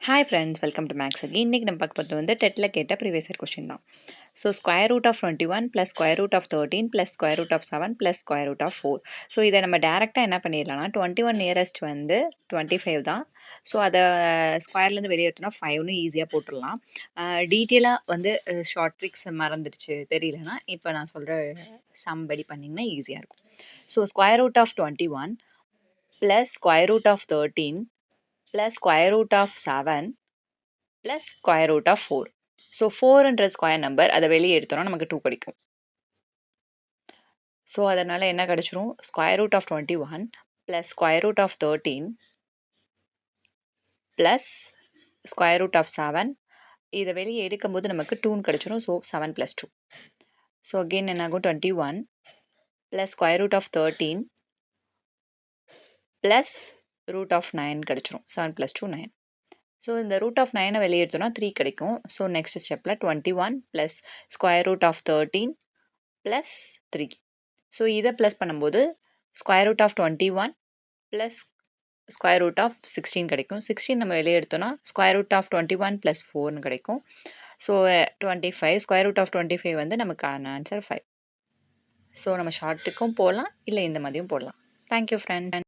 Hi friends, welcome to maths again. இன்றைக்கி நம்ம பார்க்க போகிறது வந்து டெட்டில் கேட்ட ப்ரீவியஸ் இயர் கொஸ்டின் தான். So square root of 21 plus square root of 13 plus square root of 7 plus square root of 4. So இதை நம்ம டேரெக்டாக என்ன பண்ணிடலாம்னா 21 நியரஸ்ட் வந்து 25 தான். ஸோ அதை ஸ்கொயர்லேருந்து வெளியே எடுத்தோம்னா 5ன்னு ஈஸியாக போட்டுடலாம். டீட்டெயிலாக வந்து ஷார்ட் ட்ரிக்ஸ் மறந்துடுச்சு தெரியலனா இப்போ நான் சொல்கிற சம் படி பண்ணிங்கன்னா ஈஸியாக இருக்கும். So square root of 21 plus square root of 13 plus square root of 7 plus square root of 4. So 4ன்ற ஸ்கொயர் நம்பர் அதை வெளியே எடுத்தோம்னா நமக்கு 2 கிடைக்கும். ஸோ அதனால் என்ன கிடைச்சிரும், square root of 21 plus square root of 13 plus square root of 7 இதை வெளியே எடுக்கும்போது நமக்கு 2 கிடைச்சிரும். ஸோ 7 + 2. ஸோ அகெயின் என்ன ஆகும், 21 plus square root of 13 plus root of 9 கிடைச்சிரும். 7 + 2 9. ஸோ இந்த ரூட் ஆஃப் 9 வெளியே எடுத்தோம்னா 3 கிடைக்கும். ஸோ நெக்ஸ்ட் ஸ்டெப்பில் 21 plus square root of 13 plus 3. So இதை ப்ளஸ் பண்ணும்போது square root of 21 plus square root of 16 கிடைக்கும். 16 நம்ம வெளியே எடுத்தோம்னா ஸ்கொயர் ரூட் ஆஃப் 21 ப்ளஸ் 4ன்னு கிடைக்கும். ஸோ 25 ஸ்கொயர் ரூட் ஆஃப் 25 வந்து நமக்கான ஆன்சர் 5. ஸோ நம்ம ஷார்ட்டுக்கும் போடலாம், இல்லை இந்த மாதிரியும் போடலாம். Thank you friend.